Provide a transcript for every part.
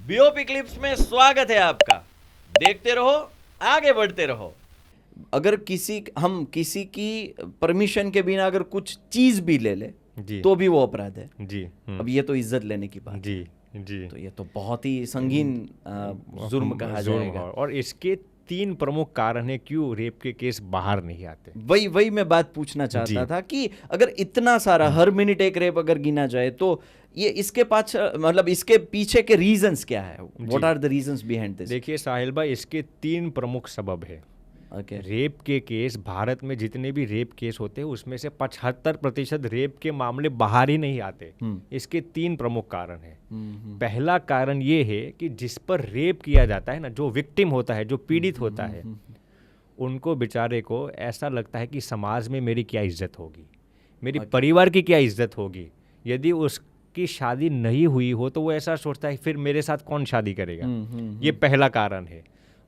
BOP clips में स्वागत है आपका। देखते रहो, आगे बढ़ते रहो। अगर हम किसी की परमिशन के बिना अगर कुछ चीज भी ले ले जी तो भी वो अपराध है जी अब ये तो इज्जत लेने की बात जी जी तो ये तो बहुत ही संगीन जुर्म कहा जाएगा। और इसके 3 प्रमुख कारण है क्यों रेप के केस बाहर नहीं आते। वही मैं बात पूछना चाहता था कि अगर इतना सारा हर मिनट एक रेप अगर गिना जाए तो ये इसके मतलब इसके पीछे के रीजंस क्या है? What are the reasons behind this? देखिए साहिल भाई, इसके 3 प्रमुख सबब है। रेप के केस, भारत में जितने भी रेप केस होते हैं उसमें से 75% रेप के मामले बाहर ही नहीं आते। इसके 3 प्रमुख कारण हैं। पहला कारण ये है कि जिस पर रेप किया जाता है ना, जो विक्टिम होता है, जो पीड़ित होता है, उनको बेचारे को ऐसा लगता है कि समाज में मेरी क्या इज्जत होगी, मेरी परिवार की क्या इज्जत होगी। यदि उसकी शादी नहीं हुई हो तो वो ऐसा सोचता है फिर मेरे साथ कौन शादी करेगा। ये पहला कारण है।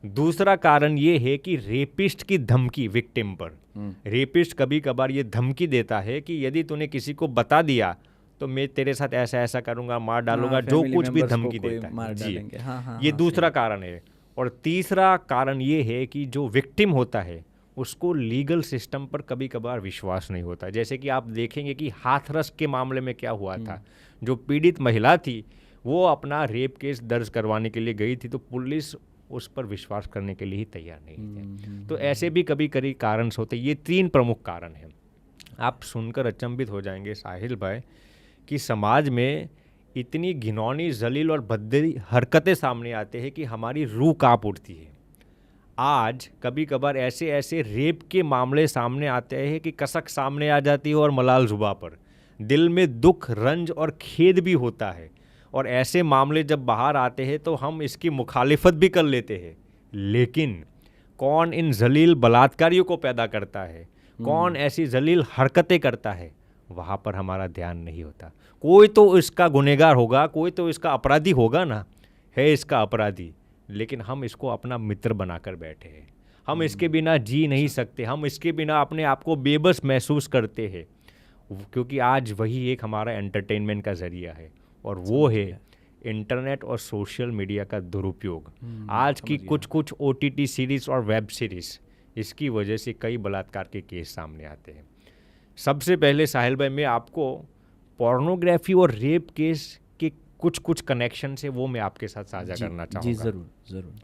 दूसरा कारण ये है कि रेपिस्ट की धमकी विक्टिम पर। रेपिस्ट कभी कभार ये धमकी देता है कि यदि तूने किसी को बता दिया तो मैं तेरे साथ ऐसा ऐसा करूंगा, मार डालूंगा, जो कुछ भी धमकी देता है जी। ये दूसरा कारण है। और तीसरा कारण ये है कि जो विक्टिम होता है उसको लीगल सिस्टम पर कभी कभार विश्वास नहीं होता। जैसे कि आप देखेंगे कि हाथरस के मामले में क्या हुआ था। जो पीड़ित महिला थी वो अपना रेप केस दर्ज करवाने के लिए गई थी तो पुलिस उस पर विश्वास करने के लिए ही तैयार नहीं थे। तो ऐसे भी कभी कभी कारण होते। ये 3 प्रमुख कारण हैं। आप सुनकर अचंभित हो जाएंगे साहिल भाई कि समाज में इतनी घिनौनी, जलील और भद्दी हरकतें सामने आते हैं कि हमारी रूह कांप उठती है। आज कभी कभार ऐसे ऐसे रेप के मामले सामने आते हैं कि कसक सामने आ जाती है और मलाल जुबा पर। दिल में दुख, रंज और खेद भी होता है। और ऐसे मामले जब बाहर आते हैं तो हम इसकी मुखालिफत भी कर लेते हैं। लेकिन कौन इन जलील बलात्कारियों को पैदा करता है, कौन ऐसी जलील हरकतें करता है, वहाँ पर हमारा ध्यान नहीं होता। कोई तो इसका गुनहगार होगा, कोई तो इसका अपराधी होगा ना, है इसका अपराधी, लेकिन हम इसको अपना मित्र बनाकर बैठे हैं। हम इसके बिना जी नहीं सकते, हम इसके बिना अपने आप को बेबस महसूस करते हैं, क्योंकि आज वही एक हमारा एंटरटेनमेंट का जरिया है और वो है इंटरनेट और सोशल मीडिया का दुरुपयोग। आज की कुछ OTT सीरीज़ और वेब सीरीज़, इसकी वजह से कई बलात्कार के केस सामने आते हैं। सबसे पहले साहिल भाई, मैं आपको पोर्नोग्राफी और रेप केस के कुछ कनेक्शन से वो मैं आपके साथ साझा करना चाहूँगा। जी ज़रूर।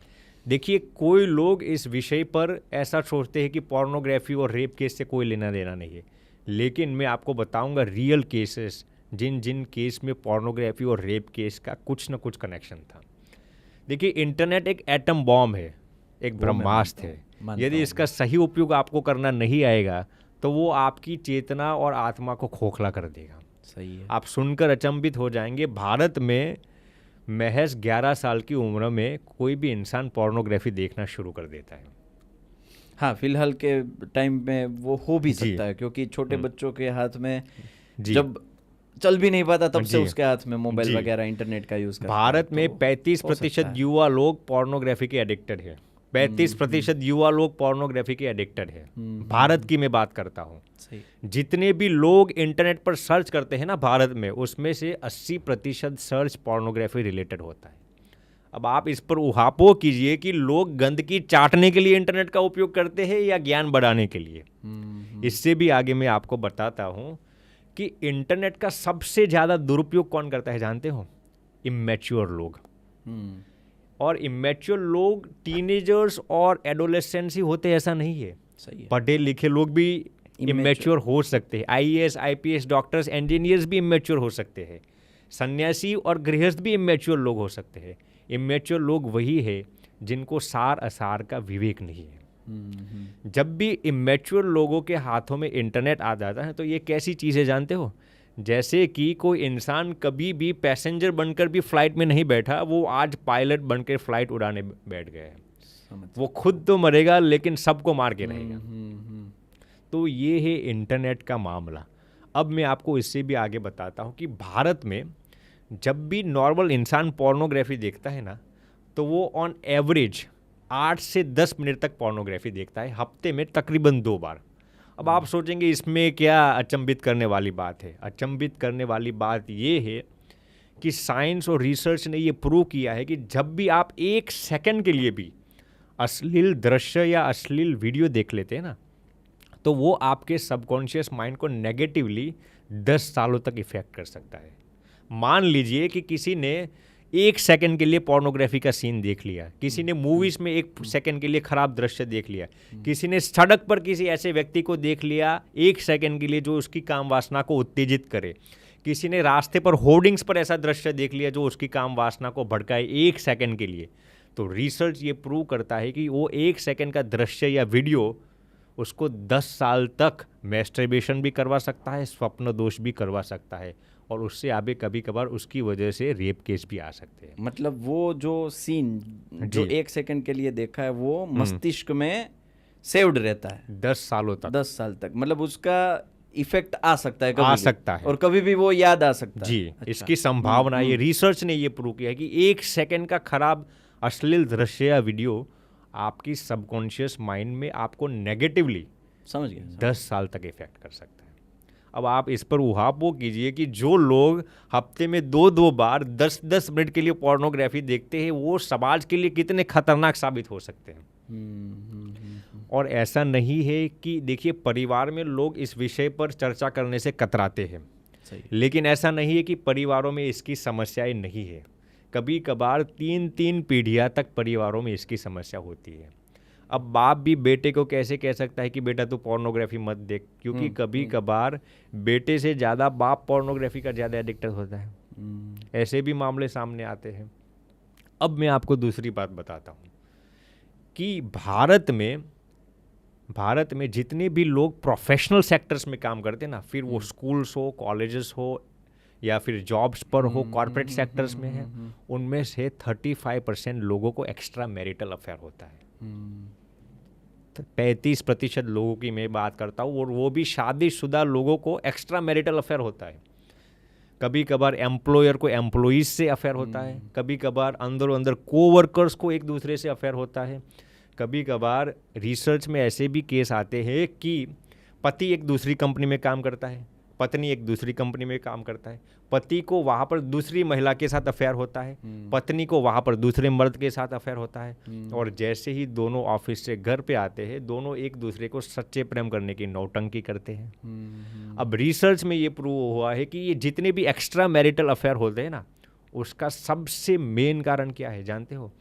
देखिए, कोई लोग इस विषय पर ऐसा सोचते हैं कि पोर्नोग्राफी और रेप केस से कोई लेना देना नहीं है, लेकिन मैं आपको बताऊंगा रियल केसेस जिन केस में पोर्नोग्राफी और रेप केस का कुछ न कुछ कनेक्शन था। देखिए, इंटरनेट एक एटम बॉम्ब है, एक ब्रह्मास्त्र है। यदि इसका सही उपयोग आपको करना नहीं आएगा तो वो आपकी चेतना और आत्मा को खोखला कर देगा। सही है। आप सुनकर अचंभित हो जाएंगे, भारत में महज 11 साल की उम्र में कोई भी इंसान पोर्नोग्राफी देखना शुरू कर देता है। हाँ, फिलहाल के टाइम में वो हो भी सकता है, क्योंकि छोटे बच्चों के हाथ में जब चल भी नहीं पाता तब से उसके हाथ में मोबाइल वगैरह इंटरनेट का यूज करते हैं। भारत में 35% युवा लोग पोर्नोग्राफी के एडिक्टेड है। 35% युवा लोग पोर्नोग्राफी के एडिक्टेड है। भारत की मैं बात करता हूँ। जितने भी लोग इंटरनेट पर सर्च करते हैं ना भारत में, उसमें से 80% सर्च पोर्नोग्राफी रिलेटेड होता है। अब आप इस पर उहापोह कीजिए कि लोग गंदगी चाटने के लिए इंटरनेट का उपयोग करते हैं या ज्ञान बढ़ाने के लिए। इससे भी आगे मैं आपको बताता हूँ कि इंटरनेट का सबसे ज़्यादा दुरुपयोग कौन करता है जानते हो? इमैच्योर लोग। और इमैच्योर लोग टीनेजर्स और एडोलेसेंट्स ही होते, ऐसा नहीं है। सही है। पढ़े लिखे लोग भी इमैच्योर हो सकते हैं। IAS, IPS, डॉक्टर्स, इंजीनियर्स भी इमैच्योर हो सकते हैं। सन्यासी और गृहस्थ भी इमैच्योर लोग हो सकते हैं। इमैच्योर लोग वही है जिनको सार असार का विवेक नहीं है। जब भी इमैच्योर लोगों के हाथों में इंटरनेट आ जाता है तो ये कैसी चीज़ है जानते हो? जैसे कि कोई इंसान कभी भी पैसेंजर बनकर भी फ्लाइट में नहीं बैठा, वो आज पायलट बनकर फ्लाइट उड़ाने बैठ गया है। वो खुद तो मरेगा लेकिन सबको मार के रहेगा। तो ये है इंटरनेट का मामला। अब मैं आपको इससे भी आगे बताता हूँ कि भारत में जब भी नॉर्मल इंसान पोर्नोग्राफी देखता है ना, तो वो ऑन एवरेज 8 से 10 मिनट तक पोर्नोग्राफी देखता है, हफ्ते में तकरीबन 2 बार। अब आप सोचेंगे इसमें क्या अचंभित करने वाली बात है? अचंभित करने वाली बात ये है कि साइंस और रिसर्च ने ये प्रूव किया है कि जब भी आप 1 सेकंड के लिए भी अश्लील दृश्य या अश्लील वीडियो देख लेते हैं ना, तो वो आपके सबकॉन्शियस माइंड को नेगेटिवली 10 सालों तक इफेक्ट कर सकता है। मान लीजिए कि किसी ने 1 सेकंड के लिए पोर्नोग्राफी का सीन देख लिया, किसी ने मूवीज में 1 सेकंड के लिए खराब दृश्य देख लिया, किसी ने सड़क पर किसी ऐसे व्यक्ति को देख लिया 1 सेकंड के लिए जो उसकी काम वासना को उत्तेजित करे, किसी ने रास्ते पर होर्डिंग्स पर ऐसा दृश्य देख लिया जो उसकी काम वासना को भड़काए 1 सेकंड के लिए, तो रिसर्च ये प्रूव करता है कि वो 1 सेकंड का दृश्य या वीडियो उसको 10 साल तक मैस्टरबेशन भी करवा सकता है, स्वप्न दोष भी करवा सकता है, और उससे आगे कभी कभार उसकी वजह से रेप केस भी आ सकते हैं। मतलब वो जो सीन जो 1 सेकंड के लिए देखा है वो मस्तिष्क में सेव्ड रहता है 10 सालों तक, 10 साल तक, मतलब उसका इफेक्ट आ सकता है, कभी आ सकता है, और कभी भी वो याद आ सकता जी। है। अच्छा। इसकी संभावना, ये रिसर्च ने ये प्रूव किया है कि 1 सेकंड का खराब अश्लील दृश्य या वीडियो आपकी सबकॉन्शियस माइंड में आपको नेगेटिवली समझ गया 10 साल तक इफेक्ट कर सकता है। अब आप इस पर उहापोह कीजिए कि जो लोग हफ्ते में 2-2 बार 10-10 मिनट के लिए पोर्नोग्राफी देखते हैं वो समाज के लिए कितने खतरनाक साबित हो सकते हैं। और ऐसा नहीं है कि देखिए परिवार में लोग इस विषय पर चर्चा करने से कतराते हैं, लेकिन ऐसा नहीं है कि परिवारों में इसकी समस्याएं नहीं है। कभी कभार 3-3 पीढ़ियां तक परिवारों में इसकी समस्या होती है। अब बाप भी बेटे को कैसे कह सकता है कि बेटा तू पोर्नोग्राफी मत देख, क्योंकि कभी कभार बेटे से ज़्यादा बाप पोर्नोग्राफी का ज़्यादा एडिक्टेड होता है। ऐसे भी मामले सामने आते हैं। अब मैं आपको दूसरी बात बताता हूँ कि भारत में जितने भी लोग प्रोफेशनल सेक्टर्स में काम करते हैं ना, फिर वो स्कूल्स हो, कॉलेजेस हो या फिर जॉब्स पर हो, कॉर्पोरेट सेक्टर्स में है, उनमें से 35% लोगों को एक्स्ट्रा मैरिटल अफेयर होता है। 35% लोगों की मैं बात करता हूँ, और वो भी शादीशुदा लोगों को एक्स्ट्रा मैरिटल अफेयर होता है। कभी कभार एम्प्लॉयर को एम्प्लॉइज से अफेयर होता है, कभी कभार अंदर अंदर कोवर्कर्स को एक दूसरे से अफेयर होता है, कभी कभार रिसर्च में ऐसे भी केस आते हैं कि पति एक दूसरी कंपनी में काम करता है, पत्नी एक दूसरी कंपनी में काम करता है, पति को वहाँ पर दूसरी महिला के साथ अफेयर होता है, पत्नी को वहाँ पर दूसरे मर्द के साथ अफेयर होता है, और जैसे ही दोनों ऑफिस से घर पे आते हैं दोनों एक दूसरे को सच्चे प्रेम करने की नौटंकी करते हैं। अब रिसर्च में ये प्रूव हुआ है कि ये जितने भी एक्स्ट्रा मैरिटल अफेयर होते हैं ना, उसका सबसे मेन कारण क्या है जानते हो?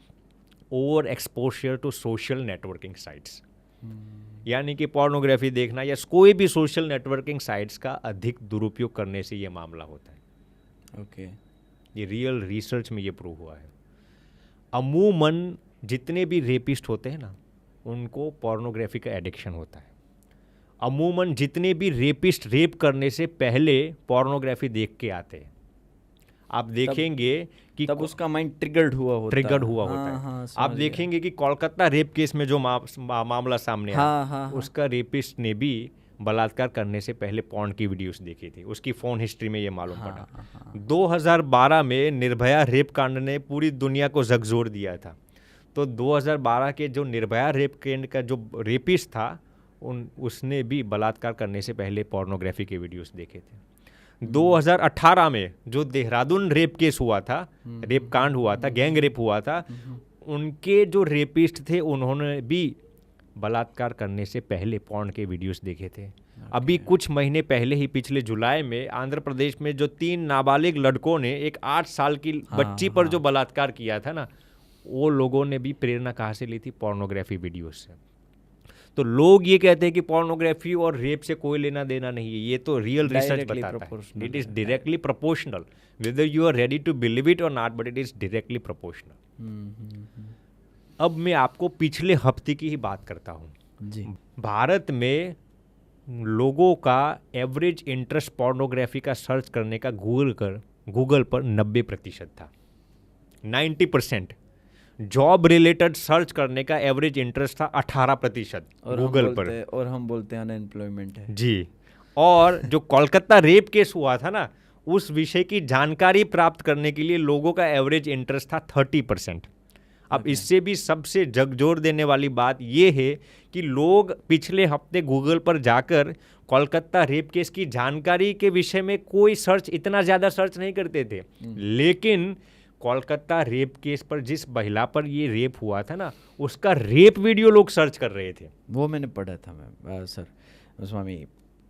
Over exposure to social networking sites, यानी कि पोर्नोग्राफी देखना या कोई भी सोशल नेटवर्किंग साइट्स का अधिक दुरुपयोग करने से ये मामला होता है। ओके ये रियल रिसर्च में ये प्रूव हुआ है। अमूमन जितने भी रेपिस्ट होते हैं ना, उनको पोर्नोग्राफी का एडिक्शन होता है। अमूमन जितने भी रेपिस्ट रेप करने से पहले पोर्नोग्राफी देख के आते हैं। आप देखेंगे कि तब उसका माइंड ट्रिगर्ड हुआ होता है। हाँ, आप देखेंगे कि कोलकाता रेप केस में जो मामला सामने आया, उसका रेपिस्ट ने भी बलात्कार करने से पहले पॉर्न की वीडियोस देखी थी। उसकी फ़ोन हिस्ट्री में ये मालूम पड़ा। 2012 में निर्भया रेप कांड ने पूरी दुनिया को झकझोर दिया था। तो 2012 के जो निर्भया रेप कांड का जो रेपिस्ट था, उसने भी बलात्कार करने से पहले पोर्नोग्राफी के वीडियोस देखे थे। 2018 में जो देहरादून रेप केस हुआ था, रेप कांड हुआ था, गैंग रेप हुआ था, उनके जो रेपिस्ट थे उन्होंने भी बलात्कार करने से पहले पॉर्न के वीडियोस देखे थे। अभी कुछ महीने पहले ही पिछले जुलाई में आंध्र प्रदेश में जो 3 नाबालिग लड़कों ने एक 8 साल की बच्ची पर जो बलात्कार किया था ना, वो लोगों ने भी प्रेरणा कहाँ से ली थी? पोर्नोग्राफी वीडियोस से। तो लोग ये कहते हैं कि पोर्नोग्राफी और रेप से कोई लेना देना नहीं है, ये तो रियल रिसर्च बताता है। It is directly proportional, whether you are ready to believe it or not, but it is directly proportional. अब मैं आपको पिछले हफ्ते की ही बात करता हूँ जी। भारत में लोगों का एवरेज इंटरेस्ट पोर्नोग्राफी का सर्च करने का गूगल पर 90% था। 90% जॉब रिलेटेड सर्च करने का एवरेज इंटरेस्ट था 18% गूगल पर, और हम बोलते हैं अनएम्प्लॉयमेंट है जी। और जो कोलकाता रेप केस हुआ था ना, उस विषय की जानकारी प्राप्त करने के लिए लोगों का एवरेज इंटरेस्ट था 30%। अब इससे भी सबसे झकझोर देने वाली बात ये है कि लोग पिछले हफ्ते गूगल पर जाकर कोलकाता रेप केस की जानकारी के विषय में कोई सर्च, इतना ज़्यादा सर्च नहीं करते थे, लेकिन कोलकाता रेप केस पर जिस महिला पर ये रेप हुआ था ना, उसका रेप वीडियो लोग सर्च कर रहे थे। वो मैंने पढ़ा था मैं सर स्वामी,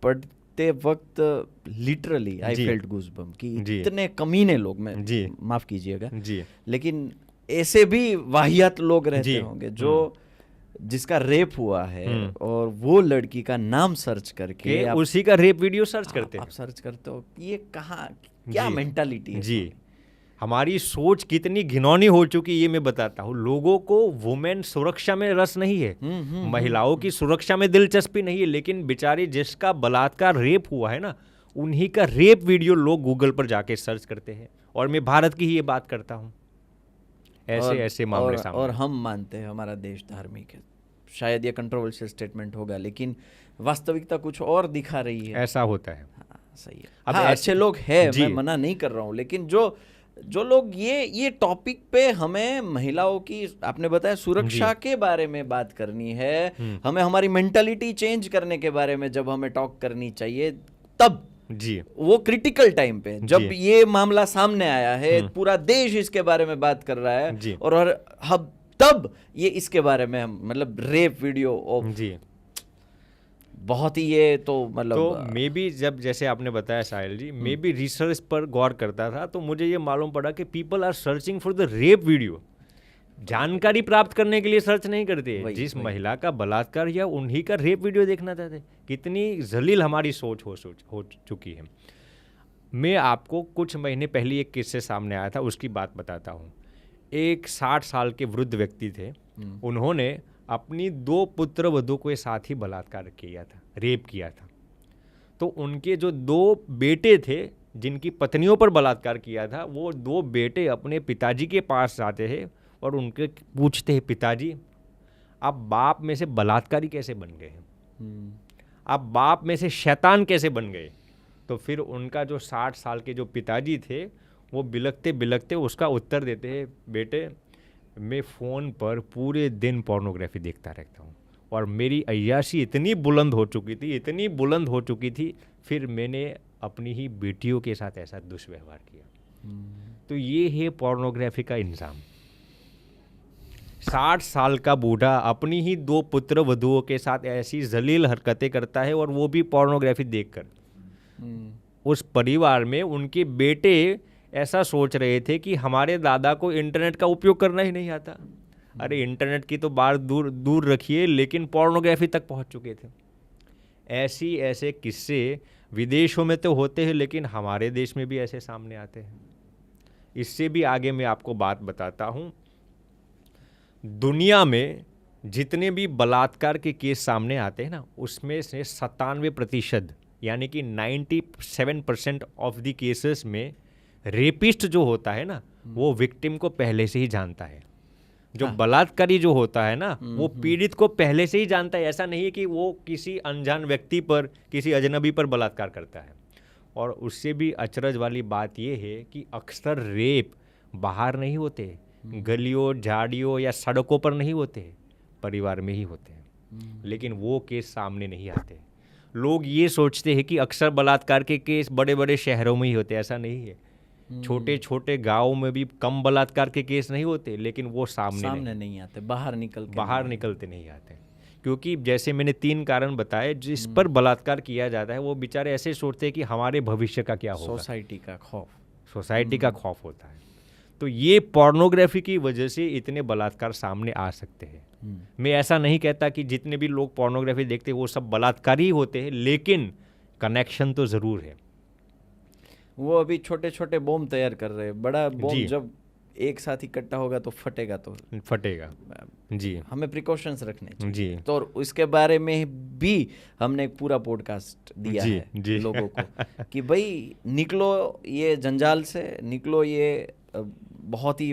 पढ़ते वक्त लिटरली आई फेल्ट गूज़बम्प कि इतने कमीने लोग, मैं माफ़ कीजिएगा जी, लेकिन ऐसे भी वाहियात लोग रहते होंगे जो जिसका रेप हुआ है और वो लड़की का नाम सर्च करके उसी का रेप वीडियो सर्च करते हैं। आप सर्च करते हो, ये कहाँ, क्या मेंटालिटी है जी। हमारी सोच कितनी घिनौनी हो चुकी ये मैं बताता हूँ। लोगों को वुमेन सुरक्षा में रस नहीं है, महिलाओं की सुरक्षा में दिलचस्पी नहीं है, लेकिन बेचारी जिसका बलात्कार रेप हुआ है ना, उन्हीं का रेप वीडियो लोग गूगल पर जाके सर्च करते हैं। और मैं भारत की ही ये बात करता हूँ, ऐसे मामले सामने। और हम मानते हैं हमारा देश धार्मिक है, शायद ये कंट्रोवर्शियल स्टेटमेंट होगा, लेकिन वास्तविकता कुछ और दिखा रही है। ऐसा होता है। हाँ, सही है। अब अच्छे लोग हैं, मैं मना नहीं कर रहा हूँ, लेकिन जो लोग ये टॉपिक पे हमें महिलाओं की, आपने बताया सुरक्षा के बारे में बात करनी है, हमें हमारी मेंटालिटी चेंज करने के बारे में जब हमें टॉक करनी चाहिए, तब जी वो क्रिटिकल टाइम पे जब ये मामला सामने आया है, पूरा देश इसके बारे में बात कर रहा है, और हम तब ये इसके बारे में मतलब रेप वीडियो जी बहुत ही, ये तो मतलब तो मे बी जब जैसे आपने बताया साहिल जी, मे बी रिसर्च पर गौर करता था तो मुझे ये मालूम पड़ा कि people are searching for the rape video. जानकारी प्राप्त करने के लिए सर्च नहीं करते, जिस महिला का बलात्कार या उन्हीं का रेप वीडियो देखना चाहते। कितनी जलील हमारी सोच हो चुकी है। मैं आपको कुछ महीने पहले एक किस्से सामने आया था, उसकी बात बताता हूँ। एक 60 साल के वृद्ध व्यक्ति थे, उन्होंने अपनी 2 पुत्र वधू के साथ ही बलात्कार किया था, रेप किया था। तो उनके जो 2 बेटे थे जिनकी पत्नियों पर बलात्कार किया था, वो 2 बेटे अपने पिताजी के पास जाते हैं और उनके पूछते हैं, पिताजी आप बाप में से बलात्कारी कैसे बन गए, आप बाप में से शैतान कैसे बन गए। तो फिर उनका जो 60 साल के जो पिताजी थे, वो बिलखते बिलखते उसका उत्तर देते हैं, बेटे मैं फ़ोन पर पूरे दिन पोर्नोग्राफी देखता रहता हूँ और मेरी अय्याशी इतनी बुलंद हो चुकी थी, फिर मैंने अपनी ही बेटियों के साथ ऐसा दुष्व्यवहार किया। तो ये है पोर्नोग्राफी का इंजाम। 60 साल का बूढ़ा अपनी ही 2 पुत्र वधुओं के साथ ऐसी जलील हरकतें करता है, और वो भी पोर्नोग्राफी देखकर। उस परिवार में उनके बेटे ऐसा सोच रहे थे कि हमारे दादा को इंटरनेट का उपयोग करना ही नहीं आता। अरे इंटरनेट की तो बात दूर रखिए, लेकिन पोर्नोग्राफी तक पहुंच चुके थे। ऐसे किस्से विदेशों में तो होते हैं, लेकिन हमारे देश में भी ऐसे सामने आते हैं। इससे भी आगे मैं आपको बात बताता हूँ। दुनिया में जितने भी बलात्कार के केस सामने आते हैं ना, उसमें से 97% यानी कि 97% ऑफ द केसेस में रेपिस्ट जो होता है ना, वो विक्टिम को पहले से ही जानता है। जो बलात्कारी जो होता है ना, वो पीड़ित को पहले से ही जानता है। ऐसा नहीं है कि वो किसी अनजान व्यक्ति पर, किसी अजनबी पर बलात्कार करता है। और उससे भी अचरज वाली बात ये है कि अक्सर रेप बाहर नहीं होते, गलियों झाड़ियों या सड़कों पर नहीं होते, परिवार में ही होते हैं। लेकिन वो केस सामने नहीं आते। लोग ये सोचते हैं कि अक्सर बलात्कार के केस बड़े बड़े शहरों में ही होते, ऐसा नहीं है। छोटे छोटे गाँव में भी कम बलात्कार के केस नहीं होते, लेकिन वो सामने नहीं आते, बाहर निकलते नहीं आते। क्योंकि जैसे मैंने 3 कारण बताए, जिस पर बलात्कार किया जाता है वो बेचारे ऐसे सोचते हैं कि हमारे भविष्य का क्या होगा। सोसाइटी का खौफ होता है। तो ये पोर्नोग्राफी की वजह से इतने बलात्कार सामने आ सकते हैं। मैं ऐसा नहीं कहता कि जितने भी लोग पोर्नोग्राफी देखते हैं वो सब बलात्कारी होते हैं, लेकिन कनेक्शन तो ज़रूर है। वो अभी छोटे छोटे बॉम्ब तैयार कर रहे हैं, बड़ा बॉम्ब जब एक साथ इकट्ठा होगा तो फटेगा जी। हमें प्रिकॉशंस रखने चाहिए जी। तो उसके बारे में भी हमने एक पूरा पॉडकास्ट दिया है जी। लोगों को कि भाई निकलो ये जंजाल से, निकलो, ये बहुत ही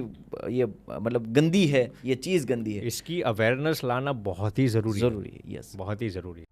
ये मतलब गंदी है, ये चीज़ गंदी है। इसकी अवेयरनेस लाना बहुत ही ज़रूरी है। यस, बहुत ही ज़रूरी है।